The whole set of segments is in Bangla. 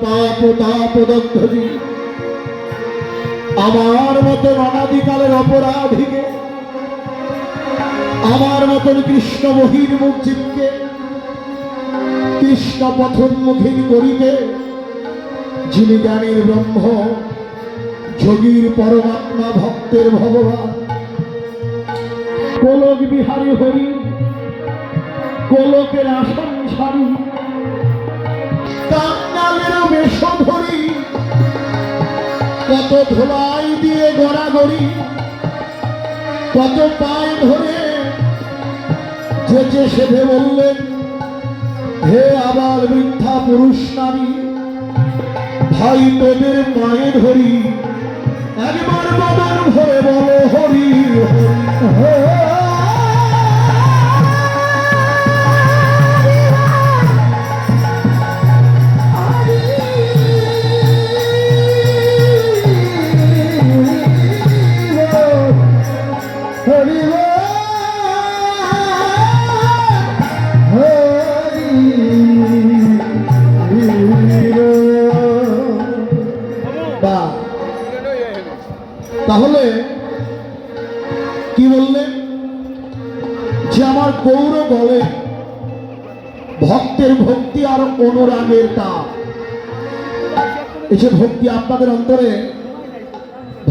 তাপ তাপ দগ্ধি আমার মতন অনাদিকালের অপরাধীকে, আমার মতন কৃষ্ণ বহির্মুখ জীবকে কৃষ্ণ পথোন্মুখী করিতে, যিনি জ্ঞানীর ব্রহ্ম, যোগীর পরমাত্মা, ভক্তের ভগবান, গোলক বিহারী হরি, গোলকের আসন ছাড়ি, কাঙ্গালের বেশ ধরি, কত ধোলাই দিয়ে গড়াগড়ি, কত পায়ে ধরে চেঁচে সেধে বললেন, হে আবার বৃদ্ধা পুরুষ নারী, ভাই তোদের পায়ে ধরি, একবার বাবার ভরে বলো হরি হরি। তাহলে কি বললেন যে আমার গৌর গলে ভক্তের ভক্তি আর অনুরাগের তাপ। এই যে ভক্তি আপনাদের অন্তরে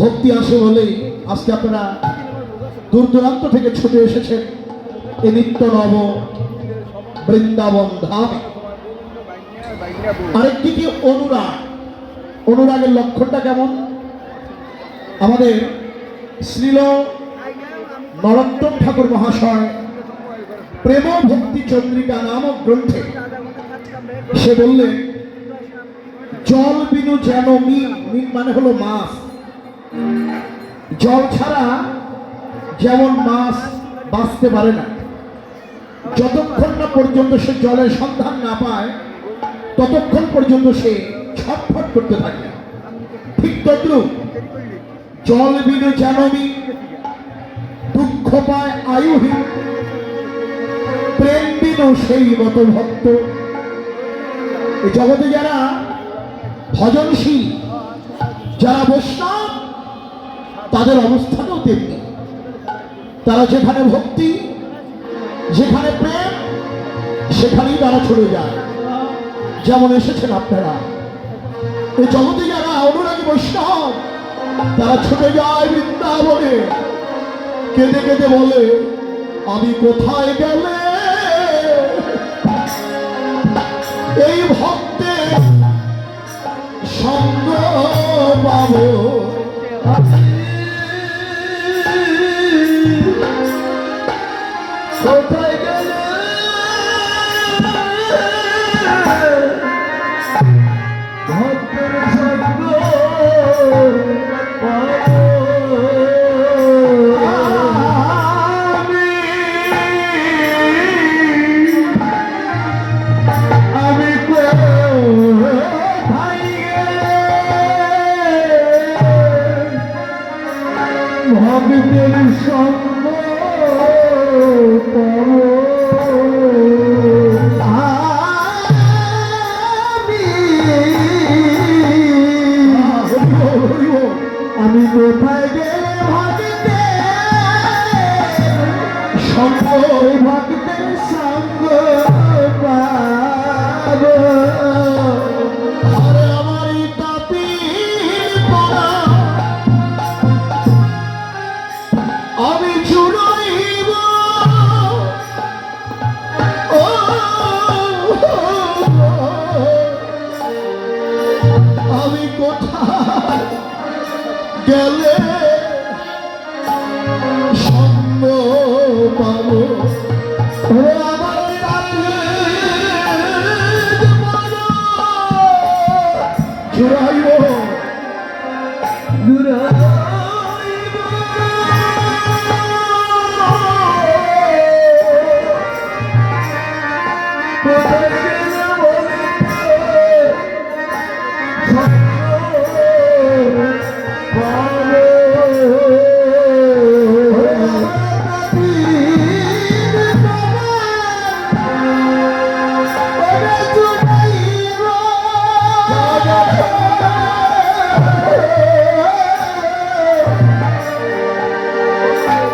ভক্তি আসে বলেই আজকে আপনারা দূর দূরান্ত থেকে ছুটে এসেছেন এই নিত্য নব বৃন্দাবন ধামে। আরেকটি কি অনুরাগ, অনুরাগের লক্ষণটা কেমন? আমাদের শ্রীল নরোত্তম ঠাকুর মহাশয় প্রেম ভক্তি চন্দ্রিকা নামক গ্রন্থে সে বললেন, জল বিনু যেন মিন, মিন মানে হলো মাছ, জল ছাড়া যেমন মাছ বাঁচতে পারে না, যতক্ষণ না পর্যন্ত সে জলের সন্ধান না পায় ততক্ষণ পর্যন্ত সে ছটফট করতে থাকে। ঠিক তদ্রূপ জল বিনু জানবি, দুঃখ পায় আয়ুহীন, প্রেম বিনু সেই মতো ভক্ত। এই জগতে যারা ভজনশীল, যারা বৈষ্ণব, তাদের অবস্থাটাও তেমনি। তারা যেখানে ভক্তি, যেখানে প্রেম, সেখানেই তারা ছড়ে যায়। যেমন এসেছেন আপনারা, এই জগতে যারা অনুরাগী বৈষ্ণব, তারা ছুটে যায় বৃন্দাবনে, কেঁদে কেঁদে বলে, আমি কোথায় গেলে এই ভক্তের সঙ্গ পাবো। কোথায় গেলে ভক্তের সঙ্গ ভক্তের সঙ্গ আমি কোথায় গেলে ভক্তের সঙ্গ, ভক্তের সঙ্গ পাবো। আরে আমার তাপির পড়া আমি চুড়াইব, ও আমি কোথায় গেলে সঙ্গ পাবো। আমার চুড়াইব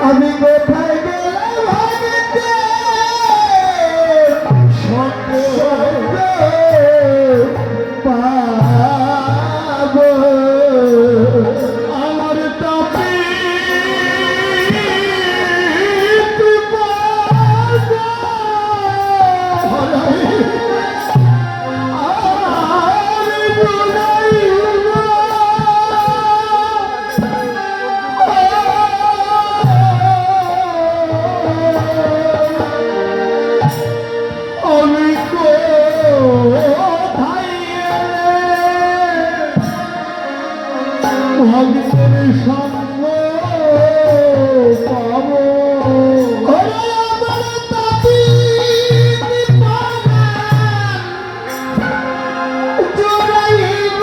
আমি কোথায় গেলাম ভাবিতে সঙ্গ পাবো আমার তাপে ভক্তের সঙ্গ পাবো আমার তাপি জোড়াইব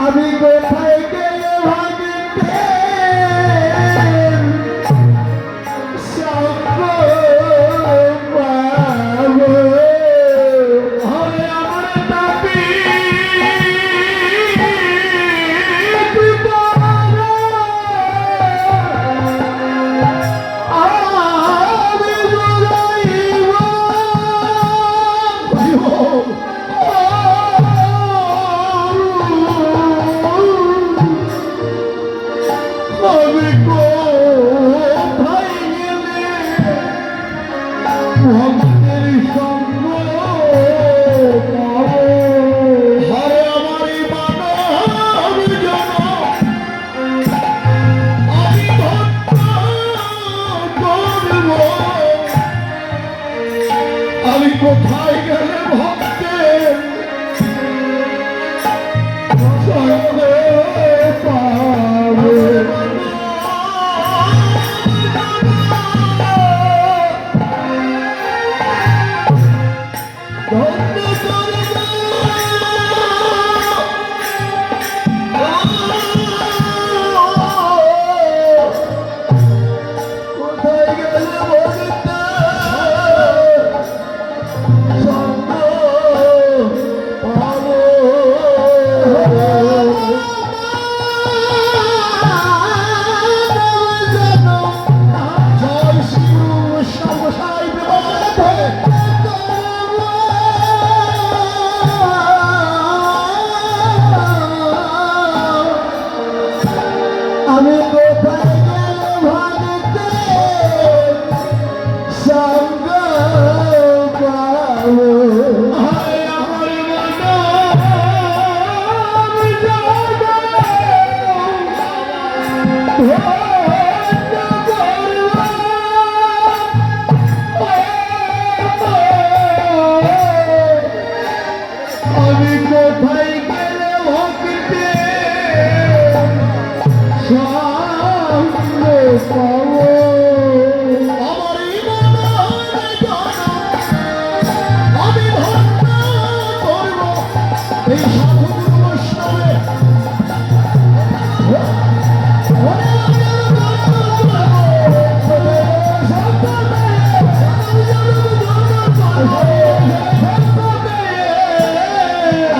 আমি কোথায় গেলে ভাবিতে আমি কোথায় গেলে ভক্তের সঙ্গ পাবো কোথায় গেলে আমি কোথায় গেলে ভাবিতে সঙ্গ পাবো আমি কোথায় গেলে ভক্তে সঙ্গ পাবো আমি ভক্ত করব এই সাধুগুরু বৈষ্ণবে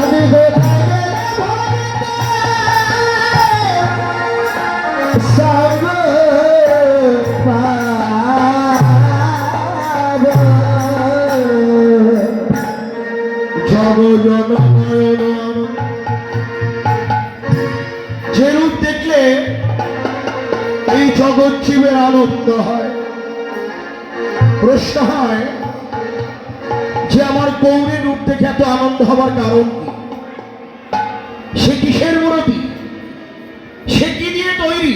আমি কোথায় গেলে সঙ্গ পাবো জগজন যে রূপ দেখলে এই জগৎ জীবের আনন্দ হয় প্রশ্ন হয় যে আমার গৌরীর রূপ দেখে এত আনন্দ হবার কারণ কি সে কিসের মূরতি সে কি দিয়ে তৈরি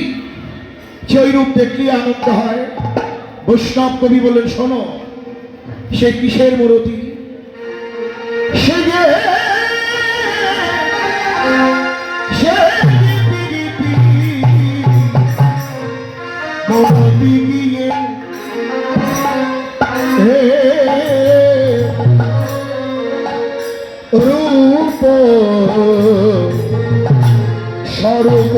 যে ওই রূপ দেখলে আনন্দ হয় বৈষ্ণব কবি বলেন শোনো সে কিসের মূরতি সে যে রূপ স্বরূপ